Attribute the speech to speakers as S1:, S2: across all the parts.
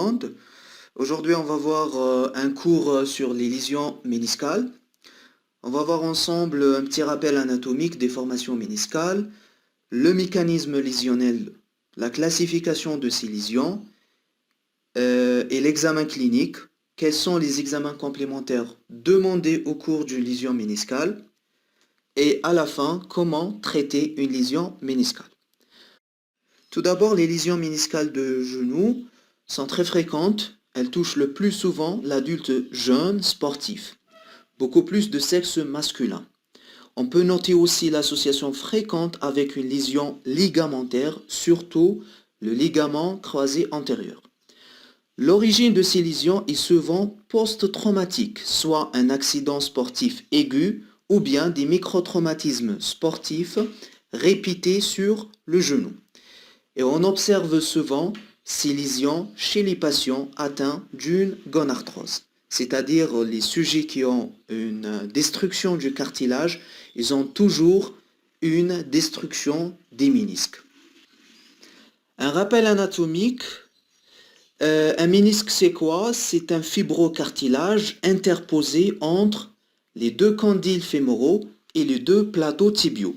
S1: monde. Aujourd'hui, on va voir un cours sur les lésions méniscales. On va voir ensemble un petit rappel anatomique des formations méniscales, le mécanisme lésionnel, la classification de ces lésions et l'examen clinique. Quels sont les examens complémentaires demandés au cours d'une lésion méniscale? Et à la fin, comment traiter une lésion méniscale? Tout d'abord, les lésions méniscales de genoux sont très fréquentes. Elles touchent le plus souvent l'adulte jeune sportif, beaucoup plus de sexe masculin. On peut noter aussi l'association fréquente avec une lésion ligamentaire, surtout le ligament croisé antérieur. L'origine de ces lésions est souvent post-traumatique, soit un accident sportif aigu ou bien des microtraumatismes sportifs répétés sur le genou. Et on observe souvent ces lésions chez les patients atteints d'une gonarthrose. C'est-à-dire les sujets qui ont une destruction du cartilage, ils ont toujours une destruction des ménisques. Un rappel anatomique, un ménisque c'est quoi? C'est un fibrocartilage interposé entre les deux condyles fémoraux et les deux plateaux tibiaux.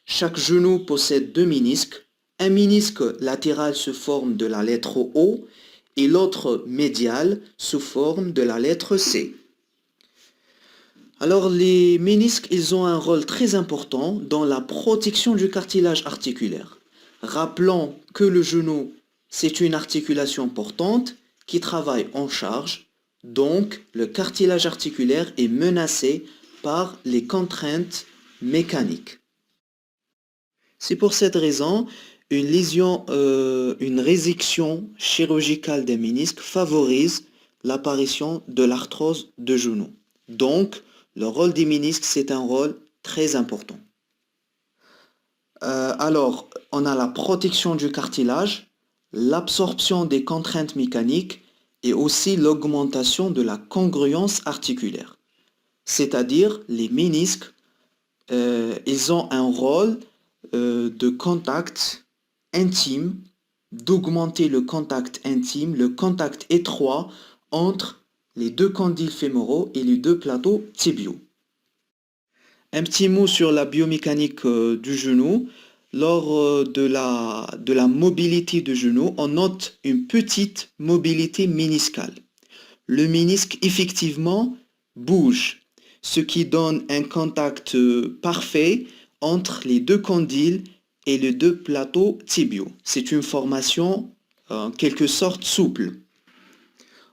S1: Chaque genou possède deux ménisques. Un ménisque latéral se forme de la lettre O et l'autre médial sous forme de la lettre C. Alors les ménisques, ils ont un rôle très important dans la protection du cartilage articulaire. Rappelons que le genou, c'est une articulation portante qui travaille en charge, donc le cartilage articulaire est menacé par les contraintes mécaniques. C'est pour cette raison, une lésion, une résection chirurgicale des ménisques favorise l'apparition de l'arthrose de genou. Donc, le rôle des ménisques, c'est un rôle très important. Alors, on a la protection du cartilage, l'absorption des contraintes mécaniques et aussi l'augmentation de la congruence articulaire. C'est-à-dire, les ménisques, ils ont un rôle de contact intime, d'augmenter le contact intime, le contact étroit entre les deux condyles fémoraux et les deux plateaux tibiaux. Un petit mot sur la biomécanique du genou. Lors de la mobilité du genou, on note une petite mobilité méniscale. Le ménisque effectivement bouge, ce qui donne un contact parfait entre les deux condyles et les deux plateaux tibiaux. C'est une formation en quelque sorte souple.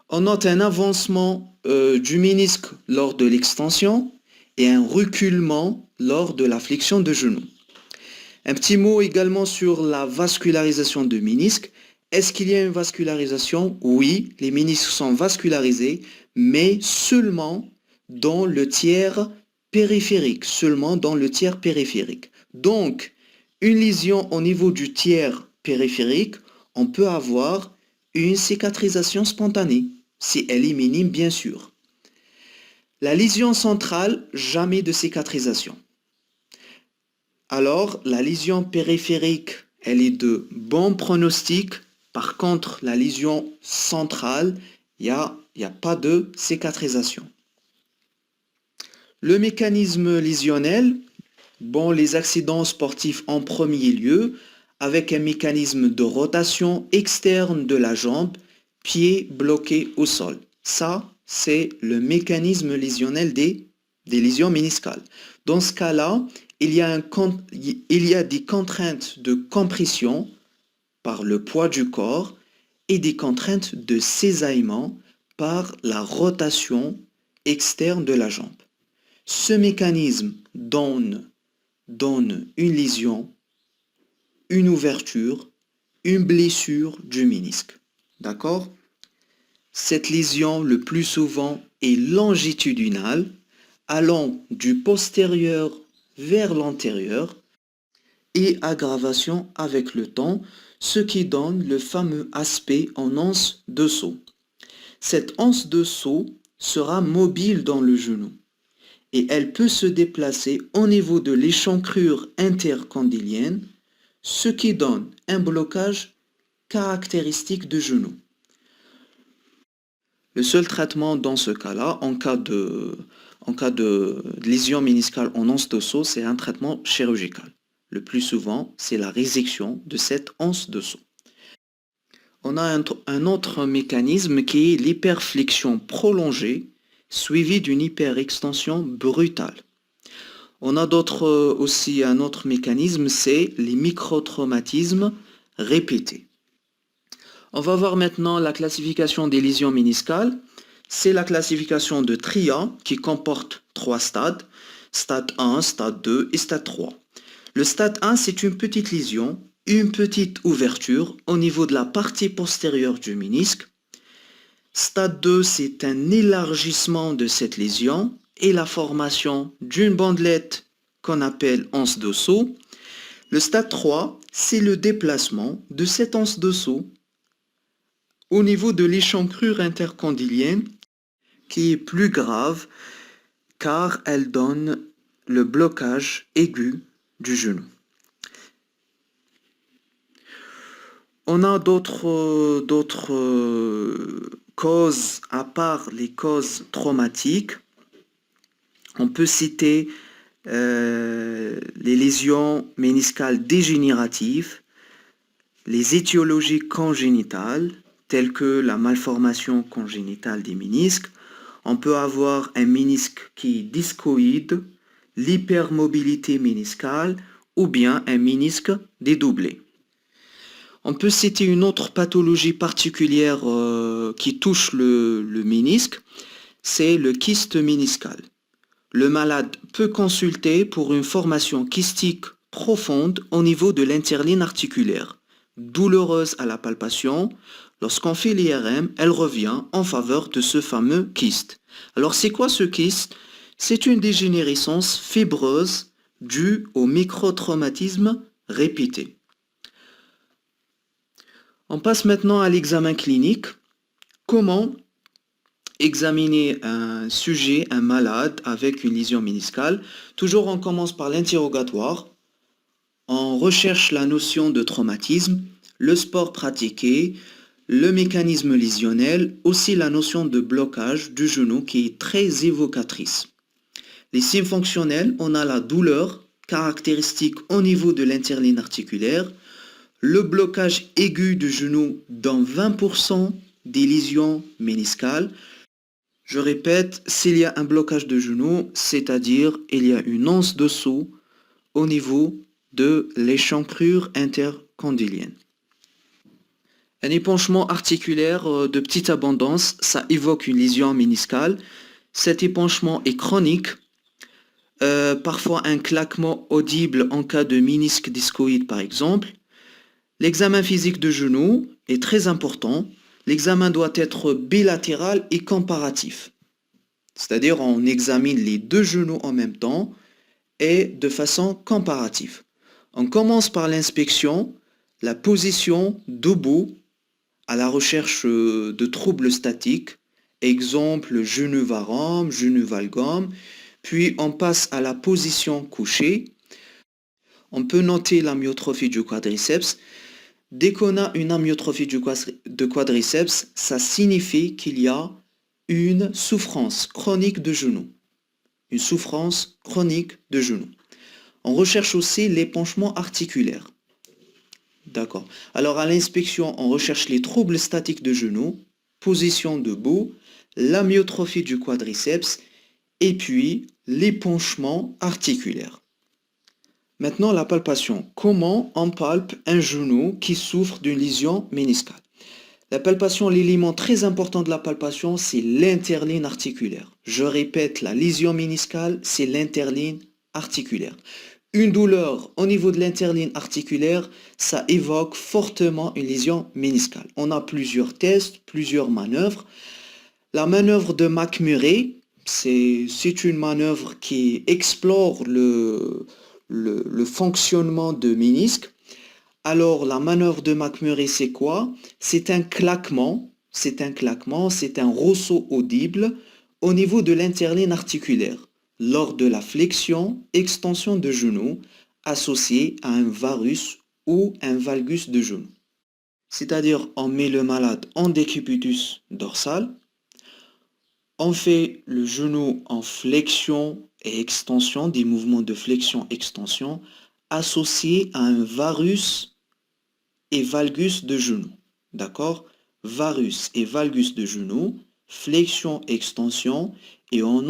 S1: On note un avancement du ménisque lors de l'extension et un reculement lors de la flexion de genou. Un petit mot également sur la vascularisation du ménisque. Est-ce qu'il y a une vascularisation? Oui, les ménisques sont vascularisés, mais seulement dans le tiers périphérique, Donc, une lésion au niveau du tiers périphérique, on peut avoir une cicatrisation spontanée, si elle est minime bien sûr. La lésion centrale, jamais de cicatrisation. Alors, la lésion périphérique, elle est de bon pronostic. Par contre, la lésion centrale, il n'y a pas de cicatrisation. Le mécanisme lésionnel, bon, les accidents sportifs en premier lieu, avec un mécanisme de rotation externe de la jambe, pied bloqué au sol. Ça, c'est le mécanisme lésionnel des lésions méniscales. Dans ce cas-là, il y a des contraintes de compression par le poids du corps et des contraintes de cisaillement par la rotation externe de la jambe. Ce mécanisme donne une lésion, une ouverture, une blessure du ménisque. D'accord? Cette lésion, le plus souvent, est longitudinale, allant du postérieur vers l'antérieur et aggravation avec le temps, ce qui donne le fameux aspect en anse de saut. Cette anse de saut sera mobile dans le genou et elle peut se déplacer au niveau de l'échancrure intercondylienne, ce qui donne un blocage caractéristique du genou. Le seul traitement dans ce cas-là, en cas de lésion méniscale en anse d'osseau, c'est un traitement chirurgical. Le plus souvent, c'est la résection de cette anse d'osseau. On a un autre mécanisme qui est l'hyperflexion prolongée suivie d'une hyperextension brutale. On a aussi un autre mécanisme, c'est les microtraumatismes répétés. On va voir maintenant la classification des lésions méniscales. C'est la classification de TRIA qui comporte 3 stades, stade 1, stade 2 et stade 3. Le stade 1, c'est une petite lésion, une petite ouverture au niveau de la partie postérieure du ménisque. Stade 2, c'est un élargissement de cette lésion et la formation d'une bandelette qu'on appelle anse d'osseau. Le stade 3, c'est le déplacement de cette anse d'osseau au niveau de l'échancrure intercondylienne qui est plus grave car elle donne le blocage aigu du genou. On a d'autres causes à part les causes traumatiques. On peut citer les lésions méniscales dégénératives, les étiologies congénitales, telles que la malformation congénitale des ménisques. On peut avoir un ménisque qui est discoïde, l'hypermobilité méniscale ou bien un ménisque dédoublé. On peut citer une autre pathologie particulière qui touche le ménisque, c'est le kyste méniscal. Le malade peut consulter pour une formation kystique profonde au niveau de l'interligne articulaire. Douloureuse à la palpation, lorsqu'on fait l'IRM, elle revient en faveur de ce fameux kyste. Alors c'est quoi ce kyste? C'est une dégénérescence fibreuse due au microtraumatisme répété. On passe maintenant à l'examen clinique. Comment examiner un sujet, un malade avec une lésion méniscale? Toujours on commence par l'interrogatoire. On recherche la notion de traumatisme, le sport pratiqué, le mécanisme lésionnel, aussi la notion de blocage du genou qui est très évocatrice. Les signes fonctionnels, on a la douleur caractéristique au niveau de l'interligne articulaire, le blocage aigu du genou dans 20% des lésions méniscales. Je répète, s'il y a un blocage de genou, c'est-à-dire il y a une anse d'osseau au niveau de l'échancrure intercondylienne. Un épanchement articulaire de petite abondance, ça évoque une lésion méniscale. Cet épanchement est chronique, parfois un claquement audible en cas de ménisque discoïde par exemple. L'examen physique de genou est très important. L'examen doit être bilatéral et comparatif. C'est-à-dire on examine les deux genoux en même temps et de façon comparative. On commence par l'inspection, la position debout à la recherche de troubles statiques, exemple genou varum, genou valgum, puis on passe à la position couchée. On peut noter l'amyotrophie du quadriceps. Dès qu'on a une amyotrophie de quadriceps, ça signifie qu'il y a une souffrance chronique de genou. Une souffrance chronique de genou. On recherche aussi l'épanchement articulaire. D'accord. Alors à l'inspection, on recherche les troubles statiques de genou, position debout, l'amyotrophie du quadriceps et puis l'épanchement articulaire. Maintenant la palpation. Comment on palpe un genou qui souffre d'une lésion méniscale? La palpation, l'élément très important de la palpation, c'est l'interligne articulaire. Je répète, la lésion méniscale, c'est l'interligne articulaire. Une douleur au niveau de l'interligne articulaire, ça évoque fortement une lésion méniscale. On a plusieurs tests, plusieurs manœuvres. La manœuvre de McMurray, c'est une manœuvre qui explore le fonctionnement de ménisque. Alors la manœuvre de McMurray, c'est quoi? C'est un claquement, c'est un ressaut audible au niveau de l'interligne articulaire lors de la flexion-extension de genou associée à un varus ou un valgus de genou. C'est-à-dire on met le malade en décubitus dorsal, On fait le genou en flexion et extension, des mouvements de flexion-extension associés à un varus et valgus de genou. D'accord? Varus et valgus de genou, flexion-extension, et on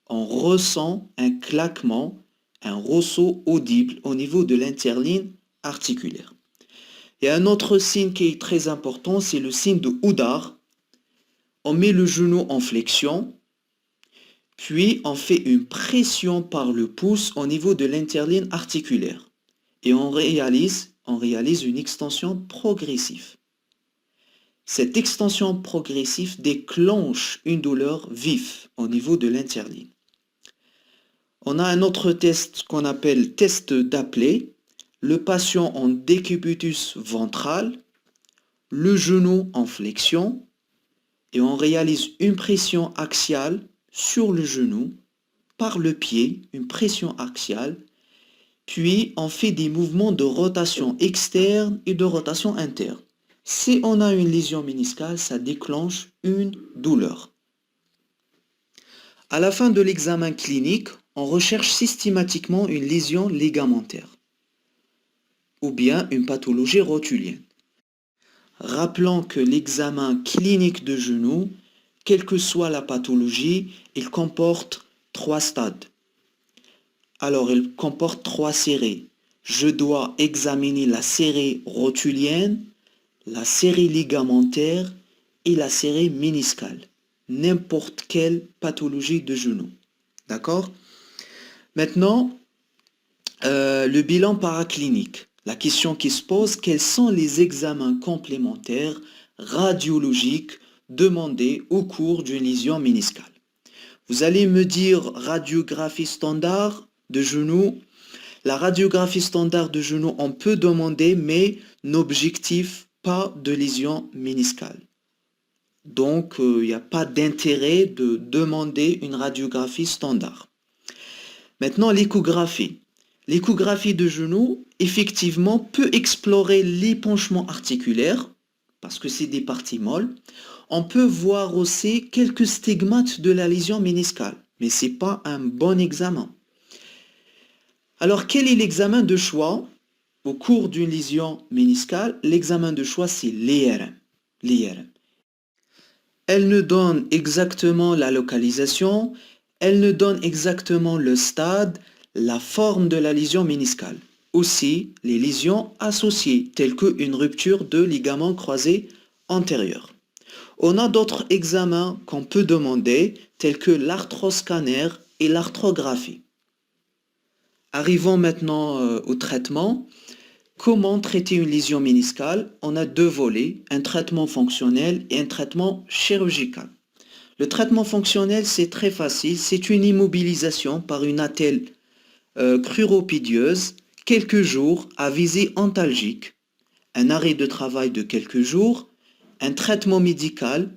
S1: ressent un claquement, un ressaut audible au niveau de l'interligne articulaire. Et un autre signe qui est très important, c'est le signe de Oudar. On met le genou en flexion, puis on fait une pression par le pouce au niveau de l'interligne articulaire. Et on réalise une extension progressive. Cette extension progressive déclenche une douleur vive au niveau de l'interligne. On a un autre test qu'on appelle test d'Apley. Le patient en décubitus ventral, le genou en flexion, et on réalise une pression axiale sur le genou par le pied, une pression axiale, puis on fait des mouvements de rotation externe et de rotation interne. Si on a une lésion méniscale, ça déclenche une douleur. À la fin de l'examen clinique, on recherche systématiquement une lésion ligamentaire ou bien une pathologie rotulienne. Rappelons que l'examen clinique de genou, quelle que soit la pathologie, il comporte 3 stades. Alors, il comporte 3 séries. Je dois examiner la série rotulienne, la série ligamentaire et la série méniscale. N'importe quelle pathologie de genou. D'accord? Maintenant, le bilan paraclinique. La question qui se pose, quels sont les examens complémentaires radiologiques demandés au cours d'une lésion méniscale? Vous allez me dire radiographie standard de genou. La radiographie standard de genou, on peut demander, mais n'objectif pas de lésion méniscale. Donc, il n'y a pas d'intérêt de demander une radiographie standard. Maintenant, l'échographie. L'échographie de genou, effectivement, peut explorer l'épanchement articulaire, parce que c'est des parties molles. On peut voir aussi quelques stigmates de la lésion méniscale, mais ce n'est pas un bon examen. Alors, quel est l'examen de choix au cours d'une lésion méniscale? L'examen de choix, c'est l'IRM. Elle nous donne exactement la localisation, elle nous donne exactement le stade, la forme de la lésion méniscale. Aussi, les lésions associées, telles qu'une rupture de ligament croisé antérieur. On a d'autres examens qu'on peut demander, tels que l'arthroscanner et l'arthrographie. Arrivons maintenant au traitement. Comment traiter une lésion méniscale? On a 2 volets, un traitement fonctionnel et un traitement chirurgical. Le traitement fonctionnel, c'est très facile, c'est une immobilisation par une attelle cruropidieuse, quelques jours à visée antalgique, un arrêt de travail de quelques jours, un traitement médical,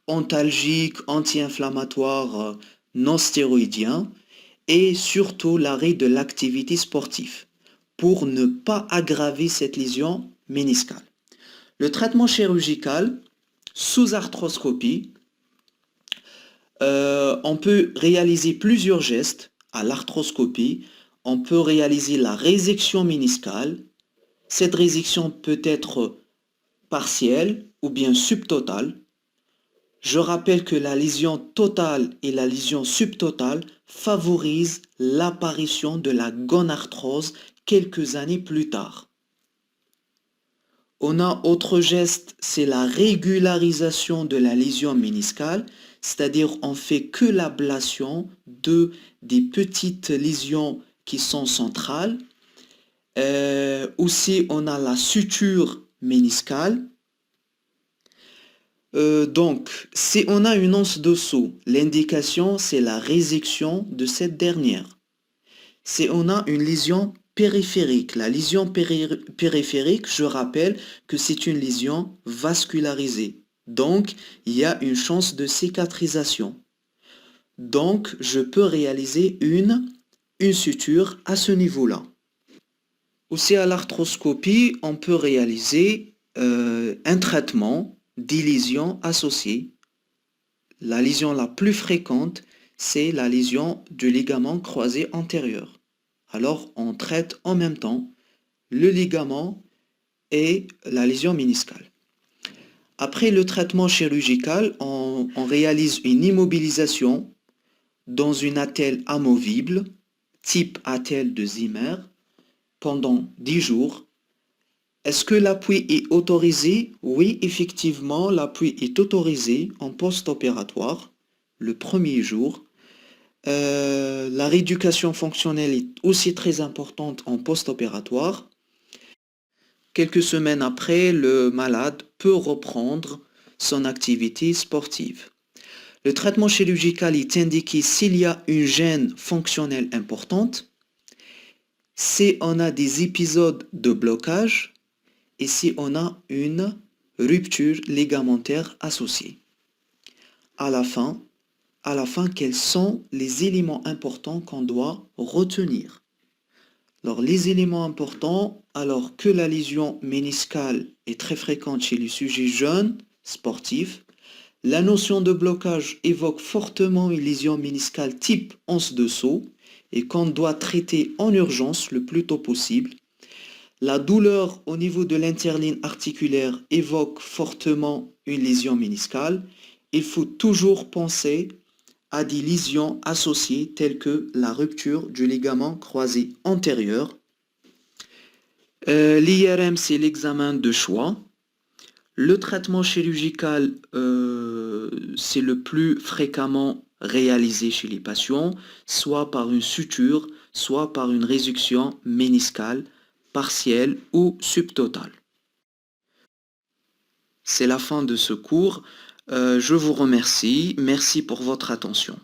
S1: antalgique, anti-inflammatoire, non stéroïdien, et surtout l'arrêt de l'activité sportive pour ne pas aggraver cette lésion méniscale. Le traitement chirurgical, sous arthroscopie, on peut réaliser plusieurs gestes à l'arthroscopie. On peut réaliser la résection méniscale. Cette résection peut être partielle ou bien subtotale. Je rappelle que la lésion totale et la lésion subtotale favorisent l'apparition de la gonarthrose quelques années plus tard. On a autre geste, c'est la régularisation de la lésion méniscale, c'est-à-dire on fait que l'ablation des petites lésions qui sont centrales. Aussi, on a la suture méniscale. Donc, si on a une anse d'osso, l'indication c'est la résection de cette dernière. Si on a une lésion périphérique, la lésion périphérique, je rappelle que c'est une lésion vascularisée. Donc, il y a une chance de cicatrisation. Donc, je peux réaliser une suture à ce niveau-là. Aussi à l'arthroscopie, on peut réaliser un traitement des lésions associées. la lésion la plus fréquente, c'est la lésion du ligament croisé antérieur. Alors, on traite en même temps le ligament et la lésion méniscale. Après le traitement chirurgical, on réalise une immobilisation dans une attelle amovible, type attelle de Zimmer, pendant 10 jours. Est-ce que l'appui est autorisé? Oui, effectivement, l'appui est autorisé en post-opératoire, le premier jour. La rééducation fonctionnelle est aussi très importante en post-opératoire. Quelques semaines après, le malade peut reprendre son activité sportive. Le traitement chirurgical est indiqué s'il y a une gêne fonctionnelle importante, si on a des épisodes de blocage et si on a une rupture ligamentaire associée. À la fin, quels sont les éléments importants qu'on doit retenir? Alors, les éléments importants, alors que la lésion méniscale est très fréquente chez les sujets jeunes, sportifs, la notion de blocage évoque fortement une lésion méniscale type anse de saut et qu'on doit traiter en urgence le plus tôt possible. La douleur au niveau de l'interligne articulaire évoque fortement une lésion méniscale. Il faut toujours penser à des lésions associées telles que la rupture du ligament croisé antérieur. L'IRM, c'est l'examen de choix. Le traitement chirurgical, c'est le plus fréquemment réalisé chez les patients, soit par une suture, soit par une résection méniscale, partielle ou subtotale. C'est la fin de ce cours. Je vous remercie. Merci pour votre attention.